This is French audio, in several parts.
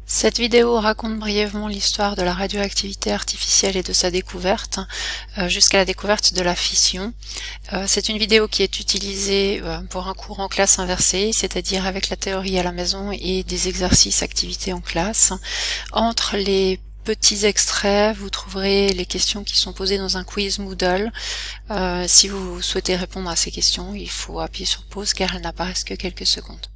Cette vidéo raconte brièvement l'histoire de la radioactivité artificielle et de sa découverte, jusqu'à la découverte de la fission. C'est une vidéo qui est utilisée pour un cours en classe inversée, c'est-à-dire avec la théorie à la maison et des exercices activités en classe. Entre les petits extraits, vous trouverez les questions qui sont posées dans un quiz Moodle. Si vous souhaitez répondre à ces questions, il faut appuyer sur pause car elles n'apparaissent que quelques secondes.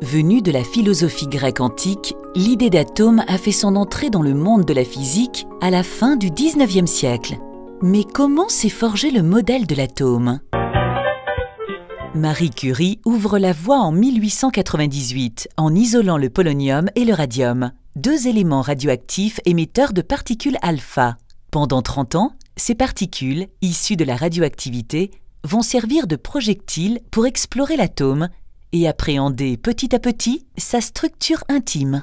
Venue de la philosophie grecque antique, l'idée d'atome a fait son entrée dans le monde de la physique à la fin du XIXe siècle. Mais comment s'est forgé le modèle de l'atome? Marie Curie ouvre la voie en 1898 en isolant le polonium et le radium, deux éléments radioactifs émetteurs de particules alpha. Pendant 30 ans, ces particules, issues de la radioactivité, vont servir de projectiles pour explorer l'atome et appréhender petit à petit sa structure intime.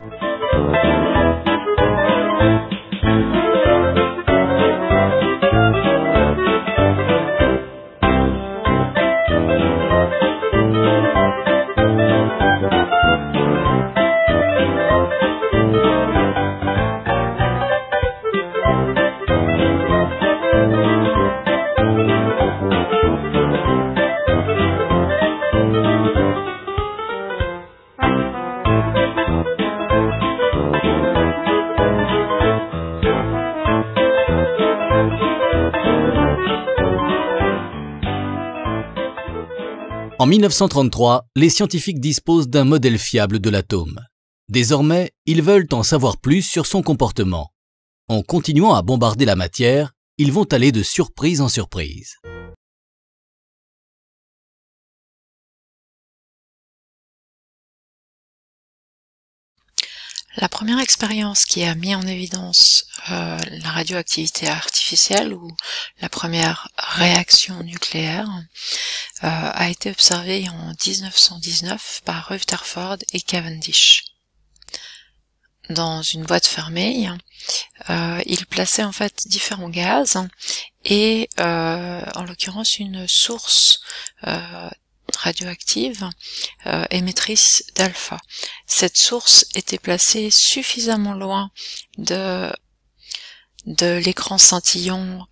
En 1933, les scientifiques disposent d'un modèle fiable de l'atome. Désormais, ils veulent en savoir plus sur son comportement. En continuant à bombarder la matière, ils vont aller de surprise en surprise. La première expérience qui a mis en évidence la radioactivité artificielle ou la première réaction nucléaire a été observée en 1919 par Rutherford et Cavendish. Dans une boîte fermée, ils plaçaient en fait différents gaz et en l'occurrence une source radioactive émettrice d'alpha. Cette source était placée suffisamment loin de l'écran scintillant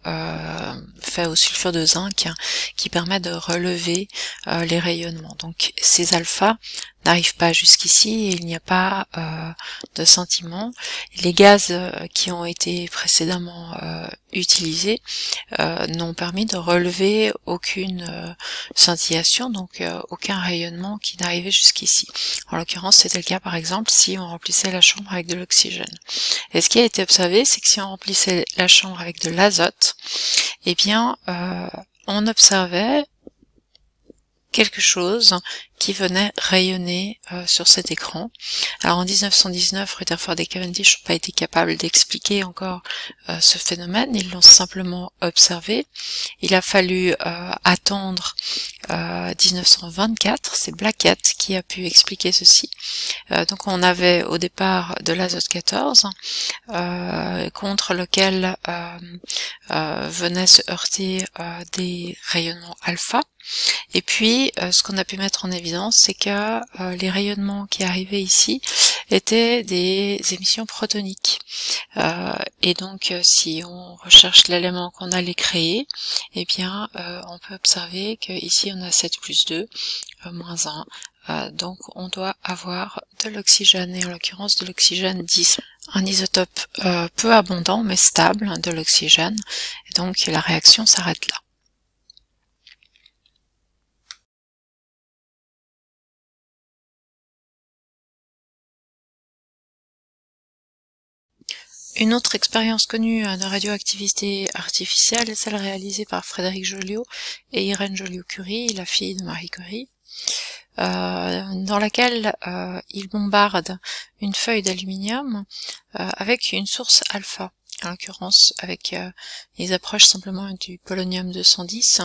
fait au sulfure de zinc qui permet de relever les rayonnements. Donc ces alphas n'arrivent pas jusqu'ici et il n'y a pas de scintillement. Les gaz qui ont été précédemment utilisés n'ont permis de relever aucune scintillation, donc aucun rayonnement qui n'arrivait jusqu'ici. En l'occurrence, c'était le cas par exemple si on remplissait la chambre avec de l'oxygène. Et ce qui a été observé, c'est que si on remplissait la chambre avec de l'azote, eh bien on observait quelque chose qui venait rayonner sur cet écran. Alors en 1919, Rutherford et Cavendish n'ont pas été capables d'expliquer encore ce phénomène, ils l'ont simplement observé. Il a fallu attendre 1924, c'est Blackett qui a pu expliquer ceci. Donc on avait au départ de l'azote 14 contre lequel venaient se heurter des rayonnements alpha. Et puis, ce qu'on a pu mettre en évidence, c'est que les rayonnements qui arrivaient ici étaient des émissions protoniques. Et donc, si on recherche l'élément qu'on allait créer, eh bien, on peut observer que ici on a 7 plus 2, moins 1. Donc, on doit avoir de l'oxygène, et en l'occurrence de l'oxygène 10. Un isotope peu abondant, mais stable, de l'oxygène. Et donc, la réaction s'arrête là. Une autre expérience connue de radioactivité artificielle est celle réalisée par Frédéric Joliot et Irène Joliot-Curie, la fille de Marie Curie, dans laquelle ils bombardent une feuille d'aluminium avec une source alpha. En l'occurrence, ils approchent simplement du polonium 210,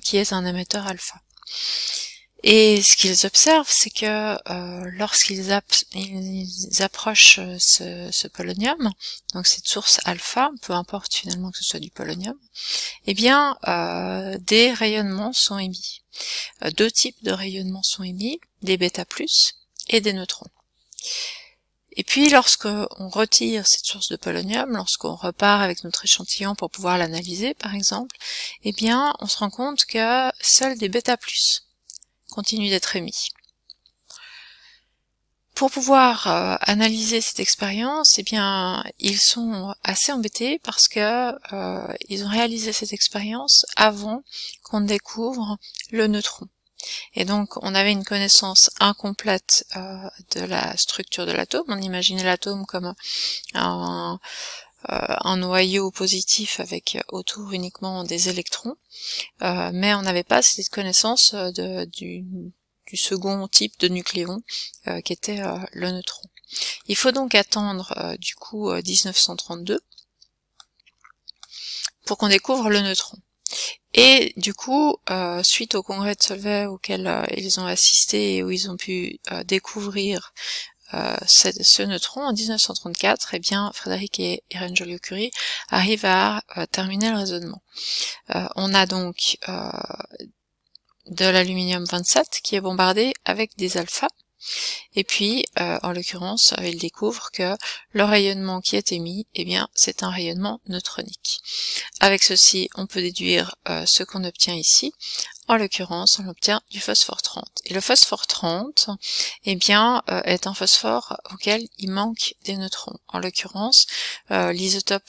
qui est un émetteur alpha. Et ce qu'ils observent, c'est que lorsqu'ils approchent ce polonium, donc cette source alpha, peu importe finalement que ce soit du polonium, eh bien des rayonnements sont émis. Deux types de rayonnements sont émis, des bêta+ et des neutrons. Et puis lorsqu'on retire cette source de polonium, lorsqu'on repart avec notre échantillon pour pouvoir l'analyser par exemple, eh bien on se rend compte que seuls des β+ continuent d'être émis. Pour pouvoir analyser cette expérience, eh bien ils sont assez embêtés parce que ils ont réalisé cette expérience avant qu'on découvre le neutron. Et donc on avait une connaissance incomplète de la structure de l'atome. On imaginait l'atome comme un noyau positif avec autour uniquement des électrons, mais on n'avait pas cette connaissance du second type de nucléon qui était le neutron. Il faut donc attendre du coup 1932 pour qu'on découvre le neutron. Et du coup, suite au congrès de Solvay auquel ils ont assisté et où ils ont pu découvrir ce neutron en 1934, eh bien Frédéric et Irène Joliot-Curie arrivent à terminer le raisonnement. On a donc de l'aluminium 27 qui est bombardé avec des alphas, et puis en l'occurrence ils découvrent que le rayonnement qui est émis, eh bien c'est un rayonnement neutronique. Avec ceci on peut déduire ce qu'on obtient ici. En l'occurrence on obtient du phosphore 30, et le phosphore 30 eh bien est un phosphore auquel il manque des neutrons. En l'occurrence l'isotope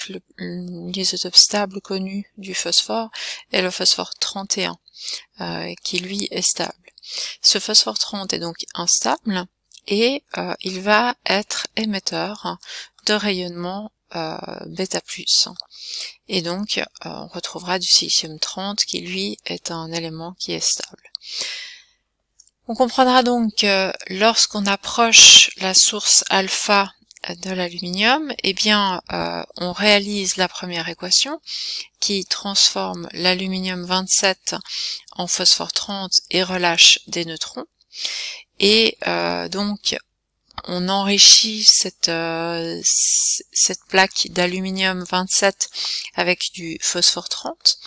stable connu du phosphore est le phosphore 31 qui lui est stable. Ce phosphore 30 est donc instable et il va être émetteur de rayonnement β+. Et donc on retrouvera du silicium 30 qui lui est un élément qui est stable. On comprendra donc que lorsqu'on approche la source alpha de l'aluminium, eh bien on réalise la première équation qui transforme l'aluminium 27 en phosphore 30 et relâche des neutrons, et donc on enrichit cette plaque d'aluminium 27 avec du phosphore 30,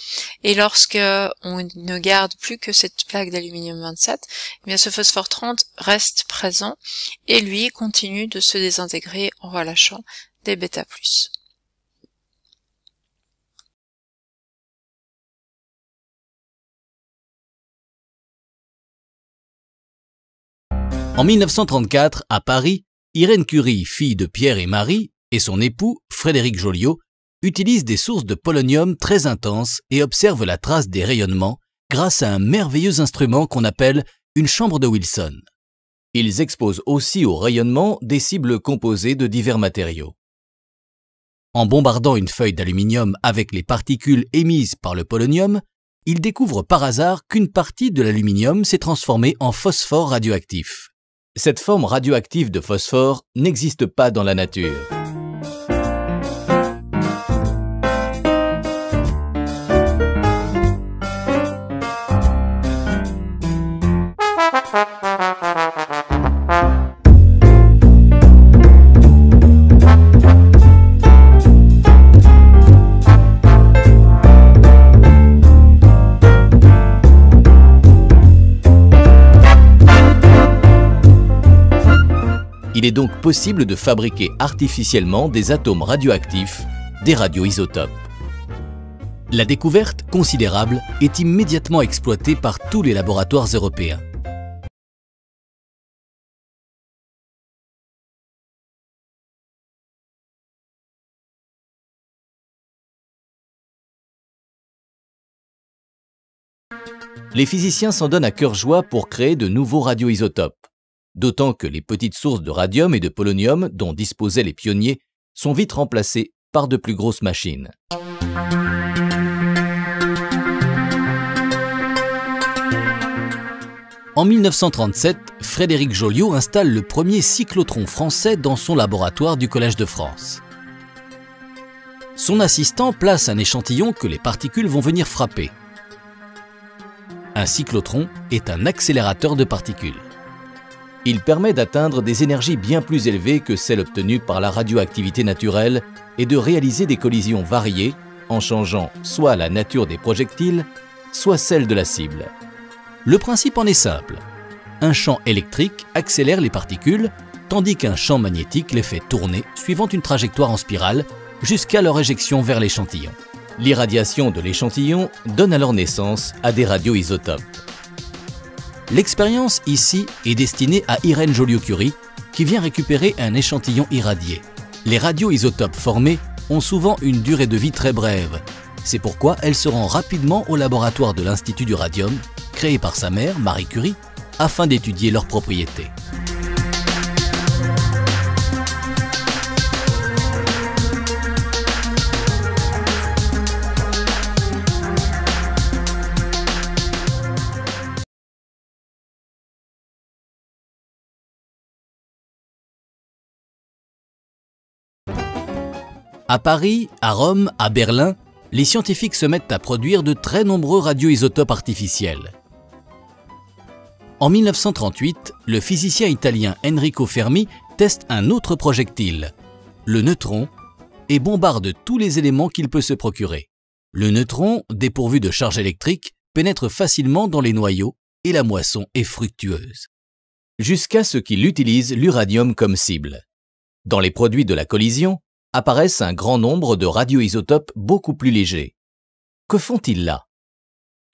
et lorsque on ne garde plus que cette plaque d'aluminium 27, eh bien ce phosphore 30 reste présent et lui continue de se désintégrer en relâchant des β+. En 1934, à Paris, Irène Curie, fille de Pierre et Marie, et son époux, Frédéric Joliot, utilisent des sources de polonium très intenses et observent la trace des rayonnements grâce à un merveilleux instrument qu'on appelle une chambre de Wilson. Ils exposent aussi au rayonnement des cibles composées de divers matériaux. En bombardant une feuille d'aluminium avec les particules émises par le polonium, ils découvrent par hasard qu'une partie de l'aluminium s'est transformée en phosphore radioactif. Cette forme radioactive de phosphore n'existe pas dans la nature. Il est donc possible de fabriquer artificiellement des atomes radioactifs, des radioisotopes. La découverte considérable est immédiatement exploitée par tous les laboratoires européens. Les physiciens s'en donnent à cœur joie pour créer de nouveaux radioisotopes. D'autant que les petites sources de radium et de polonium dont disposaient les pionniers sont vite remplacées par de plus grosses machines. En 1937, Frédéric Joliot installe le premier cyclotron français dans son laboratoire du Collège de France. Son assistant place un échantillon que les particules vont venir frapper. Un cyclotron est un accélérateur de particules. Il permet d'atteindre des énergies bien plus élevées que celles obtenues par la radioactivité naturelle et de réaliser des collisions variées en changeant soit la nature des projectiles, soit celle de la cible. Le principe en est simple. Un champ électrique accélère les particules tandis qu'un champ magnétique les fait tourner suivant une trajectoire en spirale jusqu'à leur éjection vers l'échantillon. L'irradiation de l'échantillon donne alors naissance à des radioisotopes. L'expérience ici est destinée à Irène Joliot-Curie qui vient récupérer un échantillon irradié. Les radioisotopes formés ont souvent une durée de vie très brève. C'est pourquoi elle se rend rapidement au laboratoire de l'Institut du Radium, créé par sa mère, Marie Curie, afin d'étudier leurs propriétés. À Paris, à Rome, à Berlin, les scientifiques se mettent à produire de très nombreux radioisotopes artificiels. En 1938, le physicien italien Enrico Fermi teste un autre projectile, le neutron, et bombarde tous les éléments qu'il peut se procurer. Le neutron, dépourvu de charge électrique, pénètre facilement dans les noyaux et la moisson est fructueuse. Jusqu'à ce qu'il utilise l'uranium comme cible. Dans les produits de la collision, apparaissent un grand nombre de radioisotopes beaucoup plus légers. Que font-ils là?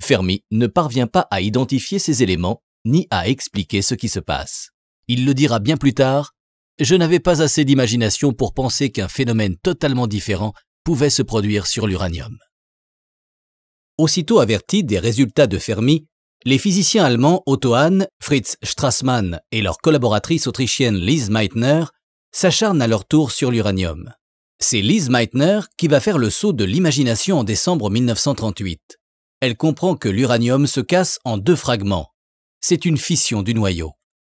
Fermi ne parvient pas à identifier ces éléments ni à expliquer ce qui se passe. Il le dira bien plus tard, « Je n'avais pas assez d'imagination pour penser qu'un phénomène totalement différent pouvait se produire sur l'uranium. » Aussitôt avertis des résultats de Fermi, les physiciens allemands Otto Hahn, Fritz Strassmann et leur collaboratrice autrichienne Lise Meitner s'acharnent à leur tour sur l'uranium. C'est Lise Meitner qui va faire le saut de l'imagination en décembre 1938. Elle comprend que l'uranium se casse en deux fragments. C'est une fission du noyau.